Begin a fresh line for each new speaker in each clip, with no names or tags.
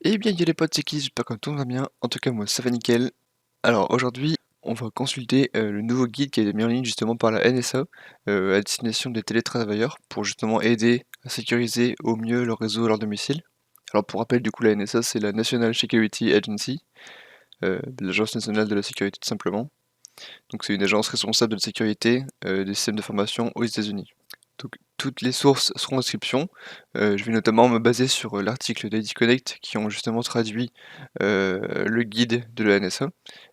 Eh bien, yo les potes, c'est qui? J'espère que tout va bien. En tout cas, moi, ça va nickel. Alors, aujourd'hui, on va consulter le nouveau guide qui a été mis en ligne justement par la NSA à destination des télétravailleurs pour justement aider à sécuriser au mieux leur réseau à leur domicile. Alors, pour rappel, du coup, la NSA, c'est la National Security Agency, l'Agence nationale de la sécurité, tout simplement. Donc, c'est une agence responsable de la sécurité des systèmes d'information aux États-Unis. Donc, toutes les sources seront en description. Je vais notamment me baser sur l'article d'ID Connect qui ont justement traduit le guide de la NSA.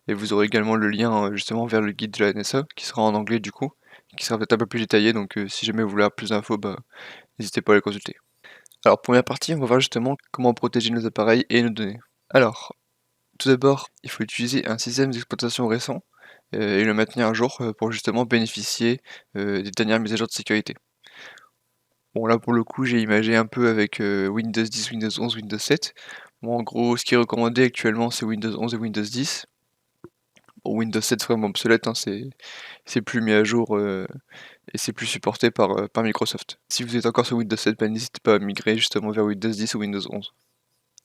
Et vous aurez également le lien justement vers le guide de la NSA qui sera en anglais du coup, qui sera peut-être un peu plus détaillé. Donc, si jamais vous voulez avoir plus d'infos, bah, n'hésitez pas à les consulter. Alors, première partie, on va voir justement comment protéger nos appareils et nos données. Alors, tout d'abord, il faut utiliser un système d'exploitation récent et le maintenir à jour pour justement bénéficier des dernières mises à jour de sécurité. Bon là pour le coup j'ai imagé un peu avec Windows 10, Windows 11, Windows 7. Bon en gros ce qui est recommandé actuellement c'est Windows 11 et Windows 10. Bon Windows 7 c'est vraiment obsolète, hein, c'est plus mis à jour et c'est plus supporté par Microsoft. Si vous êtes encore sur Windows 7, bah, n'hésitez pas à migrer justement vers Windows 10 ou Windows 11.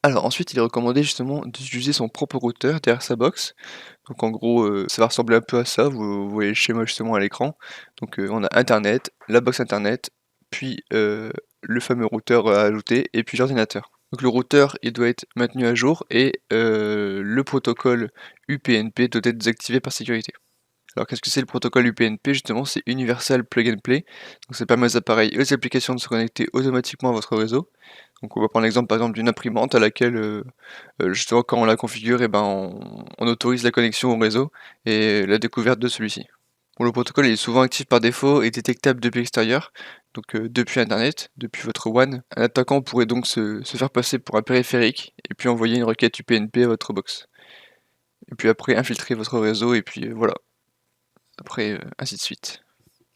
Alors ensuite il est recommandé justement d'utiliser son propre routeur derrière sa box. Donc en gros ça va ressembler un peu à ça, vous voyez le schéma justement à l'écran. Donc on a internet, la box internet, puis le fameux routeur à ajouter, et puis l'ordinateur. Donc le routeur il doit être maintenu à jour et le protocole UPnP doit être désactivé par sécurité. Alors qu'est-ce que c'est le protocole UPnP? Justement c'est Universal Plug and Play. Donc ça permet aux appareils et aux applications de se connecter automatiquement à votre réseau. Donc on va prendre l'exemple par exemple d'une imprimante à laquelle justement quand on la configure, et ben on autorise la connexion au réseau et la découverte de celui-ci. Bon, le protocole est souvent actif par défaut et détectable depuis l'extérieur, donc depuis internet, depuis votre WAN. Un attaquant pourrait donc se faire passer pour un périphérique et puis envoyer une requête UPnP à votre box. Et puis après infiltrer votre réseau et puis voilà. Après ainsi de suite.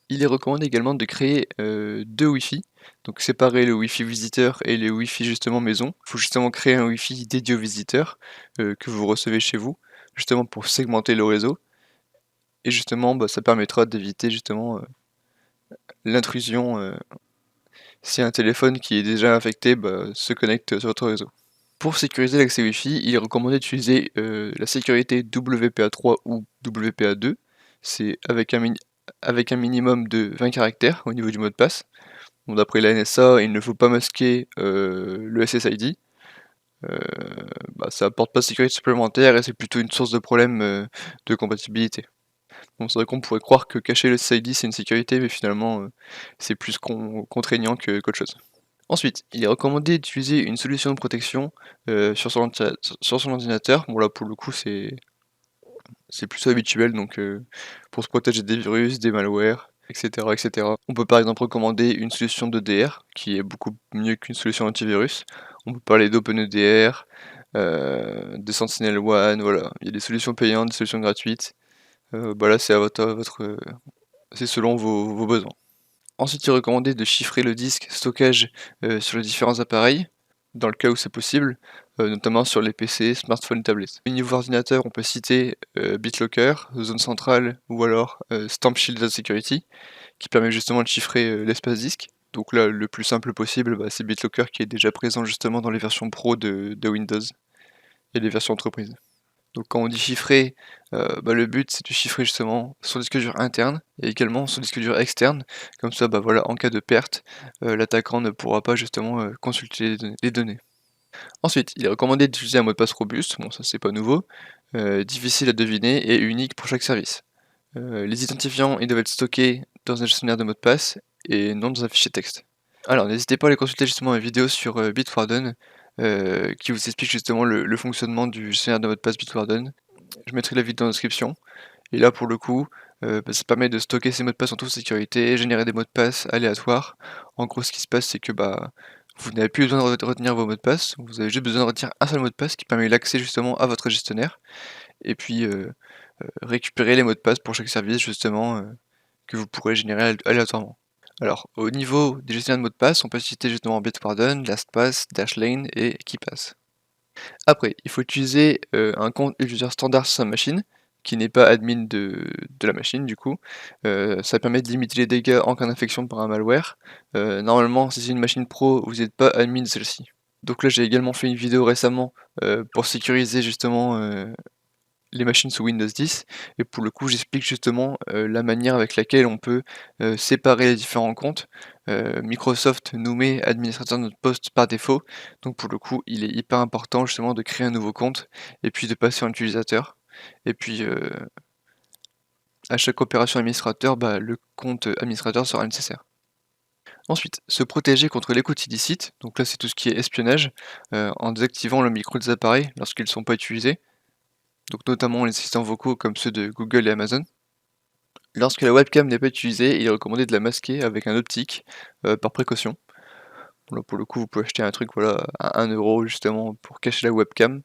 Il est recommandé également de créer deux Wi-Fi, donc séparer le Wi-Fi visiteur et le Wi-Fi justement maison. Il faut justement créer un Wi-Fi dédié aux visiteurs que vous recevez chez vous, justement pour segmenter le réseau. Et justement, bah, ça permettra d'éviter justement l'intrusion si un téléphone qui est déjà infecté bah, se connecte sur votre réseau. Pour sécuriser l'accès Wi-Fi, il est recommandé d'utiliser la sécurité WPA3 ou WPA2. C'est avec un minimum de 20 caractères au niveau du mot de passe. Bon, d'après la NSA, il ne faut pas masquer le SSID. Euh, Bah, ça apporte pas de sécurité supplémentaire et c'est plutôt une source de problème de compatibilité. Bon, c'est vrai qu'on pourrait croire que cacher le SSID c'est une sécurité, mais finalement c'est plus contraignant qu'autre chose. Ensuite, il est recommandé d'utiliser une solution de protection sur son ordinateur. Bon là pour le coup c'est plutôt habituel, donc pour se protéger des virus, des malwares, etc., etc. On peut par exemple recommander une solution d'EDR, qui est beaucoup mieux qu'une solution antivirus. On peut parler d'OpenEDR, de SentinelOne, voilà. Il y a des solutions payantes, des solutions gratuites. Bah là c'est c'est selon vos besoins. Ensuite, il est recommandé de chiffrer le disque stockage sur les différents appareils, dans le cas où c'est possible, notamment sur les PC, smartphones, tablettes. Au niveau ordinateur, on peut citer BitLocker, Zone Centrale ou alors Stamp Shield Data Security, qui permet justement de chiffrer l'espace disque. Donc là, le plus simple possible, bah, c'est BitLocker qui est déjà présent justement dans les versions pro de Windows et les versions entreprise. Donc quand on dit chiffrer, bah, le but c'est de chiffrer justement son disque dur interne et également son disque dur externe. Comme ça, bah voilà, en cas de perte, l'attaquant ne pourra pas justement consulter les données. Ensuite, il est recommandé d'utiliser un mot de passe robuste, bon ça c'est pas nouveau, difficile à deviner et unique pour chaque service. Les identifiants ils doivent être stockés dans un gestionnaire de mots de passe et non dans un fichier texte. Alors n'hésitez pas à aller consulter justement une vidéo sur Bitwarden qui vous explique justement le fonctionnement du gestionnaire de mot de passe Bitwarden. Je mettrai la vidéo dans la description. Et là, pour le coup, bah, ça permet de stocker ses mots de passe en toute sécurité, générer des mots de passe aléatoires. En gros, ce qui se passe, c'est que bah, vous n'avez plus besoin de retenir vos mots de passe, vous avez juste besoin de retenir un seul mot de passe qui permet l'accès justement à votre gestionnaire, et puis récupérer les mots de passe pour chaque service justement que vous pourrez générer aléatoirement. Alors, au niveau des gestionnaires de mots de passe, on peut citer justement Bitwarden, LastPass, Dashlane et KeePass. Après, il faut utiliser un compte utilisateur standard sur sa machine, qui n'est pas admin de la machine du coup. Ça permet de limiter les dégâts en cas d'infection par un malware. Normalement, si c'est une machine pro, vous n'êtes pas admin de celle-ci. Donc là, j'ai également fait une vidéo récemment pour sécuriser justement les machines sous Windows 10 et pour le coup, j'explique justement la manière avec laquelle on peut séparer les différents comptes. Microsoft nous met administrateur de notre poste par défaut, donc pour le coup, il est hyper important justement de créer un nouveau compte et puis de passer en utilisateur. Et puis à chaque opération administrateur, bah, le compte administrateur sera nécessaire. Ensuite, se protéger contre l'écoute illicite, donc là c'est tout ce qui est espionnage, en désactivant le micro des appareils lorsqu'ils ne sont pas utilisés, donc notamment les assistants vocaux comme ceux de Google et Amazon. Lorsque la webcam n'est pas utilisée, il est recommandé de la masquer avec un optique, par précaution. Bon là pour le coup vous pouvez acheter un truc voilà à 1 € justement pour cacher la webcam.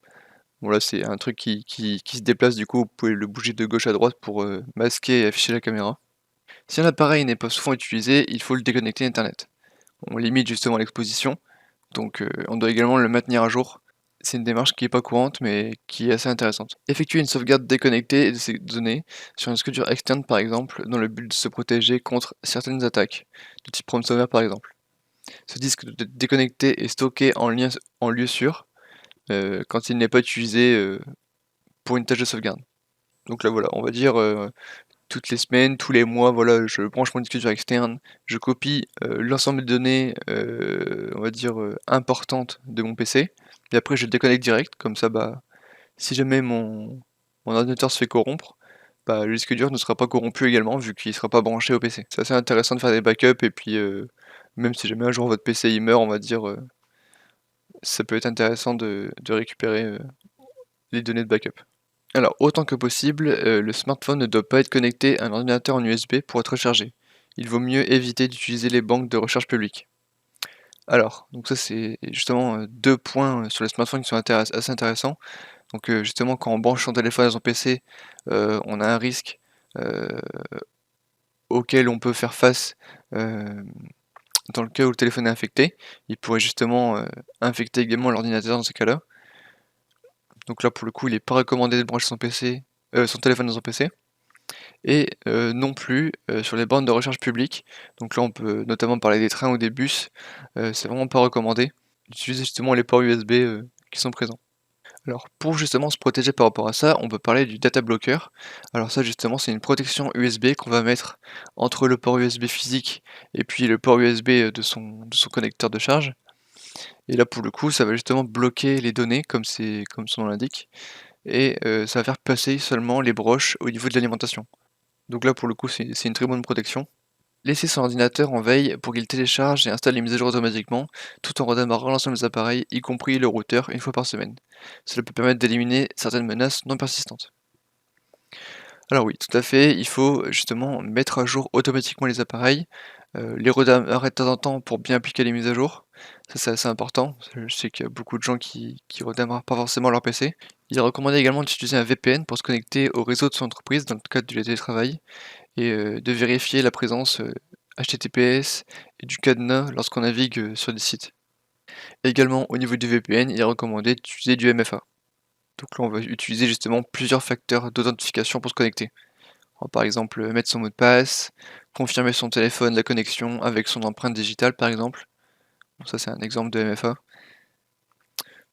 Bon là c'est un truc qui se déplace du coup vous pouvez le bouger de gauche à droite pour masquer et afficher la caméra. Si un appareil n'est pas souvent utilisé, il faut le déconnecter Internet. On limite justement l'exposition, donc on doit également le maintenir à jour. C'est une démarche qui est pas courante mais qui est assez intéressante. Effectuer une sauvegarde déconnectée de ces données sur une structure externe par exemple, dans le but de se protéger contre certaines attaques, de type ransomware par exemple. Ce disque doit être déconnecté et stocké en lieu sûr, quand il n'est pas utilisé pour une tâche de sauvegarde. Donc là voilà, on va dire toutes les semaines, tous les mois, voilà, je branche mon disque dur externe, je copie l'ensemble des données, on va dire, importantes de mon PC, et après je le déconnecte direct, comme ça, bah, si jamais mon ordinateur se fait corrompre, bah, le disque dur ne sera pas corrompu également, vu qu'il sera pas branché au PC. C'est assez intéressant de faire des backups, et puis même si jamais un jour votre PC il meurt, on va dire, ça peut être intéressant de récupérer les données de backup. Alors, autant que possible, le smartphone ne doit pas être connecté à un ordinateur en USB pour être rechargé. Il vaut mieux éviter d'utiliser les banques de recharge publiques. Alors, donc ça c'est justement 2 points sur les smartphones qui sont assez intéressants. Donc justement quand on branche son téléphone à son PC, on a un risque auquel on peut faire face dans le cas où le téléphone est infecté. Il pourrait justement infecter également l'ordinateur dans ces cas-là. Donc là pour le coup il n'est pas recommandé de brancher son téléphone dans son PC. Et non plus sur les bornes de recharge publiques. Donc là, on peut notamment parler des trains ou des bus. C'est vraiment pas recommandé d'utiliser justement les ports USB qui sont présents. Alors pour justement se protéger par rapport à ça, on peut parler du data blocker. Alors ça justement, c'est une protection USB qu'on va mettre entre le port USB physique et puis le port USB de son connecteur de charge. Et là pour le coup, ça va justement bloquer les données comme son nom l'indique et ça va faire passer seulement les broches au niveau de l'alimentation. Donc là, pour le coup, c'est une très bonne protection. Laissez son ordinateur en veille pour qu'il télécharge et installe les mises à jour automatiquement, tout en redémarrant l'ensemble des appareils, y compris le routeur, une fois par semaine. Cela peut permettre d'éliminer certaines menaces non persistantes. Alors oui, tout à fait, il faut justement mettre à jour automatiquement les appareils, les redémarrer de temps en temps pour bien appliquer les mises à jour. Ça, c'est assez important. Je sais qu'il y a beaucoup de gens qui redémarrent pas forcément leur PC. Il est recommandé également d'utiliser un VPN pour se connecter au réseau de son entreprise dans le cadre du télétravail et de vérifier la présence HTTPS et du cadenas lorsqu'on navigue sur des sites. Également, au niveau du VPN, il est recommandé d'utiliser du MFA. Donc là, on va utiliser justement plusieurs facteurs d'authentification pour se connecter. On va par exemple mettre son mot de passe, confirmer son téléphone, la connexion avec son empreinte digitale par exemple. Donc ça, c'est un exemple de MFA.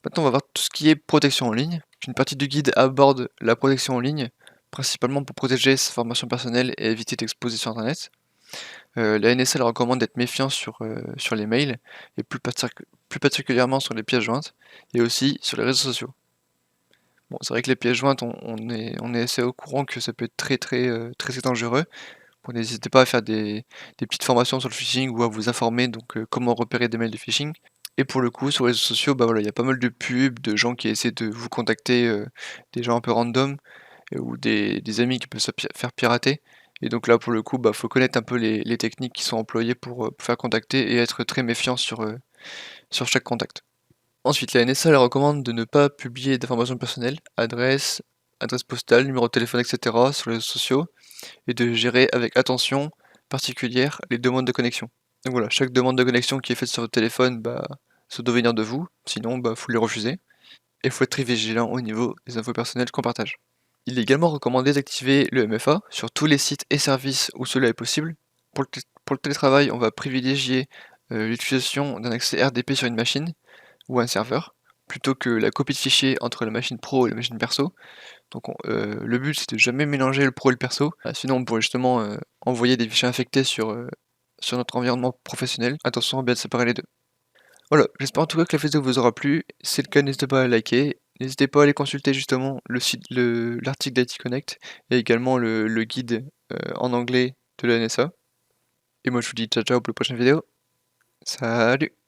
Maintenant, on va voir tout ce qui est protection en ligne. Une partie du guide aborde la protection en ligne, principalement pour protéger ses informations personnelles et éviter d'exposer sur Internet. La NSA recommande d'être méfiant sur les mails et plus particulièrement sur les pièces jointes et aussi sur les réseaux sociaux. Bon, c'est vrai que les pièces jointes, on est assez au courant que ça peut être très dangereux. Bon, n'hésitez pas à faire des petites formations sur le phishing ou à vous informer donc comment repérer des mails de phishing. Et pour le coup, sur les réseaux sociaux, bah voilà, il y a pas mal de pubs, de gens qui essaient de vous contacter, des gens un peu random ou des amis qui peuvent se faire pirater. Et donc là, pour le coup, bah, faut connaître un peu les techniques qui sont employées pour faire contacter et être très méfiant sur chaque contact. Ensuite, la NSA elle recommande de ne pas publier d'informations personnelles, adresse postale, numéro de téléphone, etc. sur les réseaux sociaux, et de gérer avec attention particulière les demandes de connexion. Donc voilà, chaque demande de connexion qui est faite sur votre téléphone, bah, ça doit venir de vous, sinon, bah, faut les refuser. Et faut être très vigilant au niveau des infos personnelles qu'on partage. Il est également recommandé d'activer le MFA sur tous les sites et services où cela est possible. Pour le télétravail, on va privilégier l'utilisation d'un accès RDP sur une machine, ou un serveur, plutôt que la copie de fichiers entre la machine pro et la machine perso. Donc le but c'est de jamais mélanger le pro et le perso, sinon on pourrait justement envoyer des fichiers infectés sur notre environnement professionnel. Attention à bien séparer les deux. Voilà, j'espère en tout cas que la vidéo vous aura plu. Si c'est le cas, n'hésitez pas à liker. N'hésitez pas à aller consulter justement le site, l'article d'IT Connect et également le guide en anglais de la NSA. Et moi je vous dis ciao ciao pour la prochaine vidéo. Salut!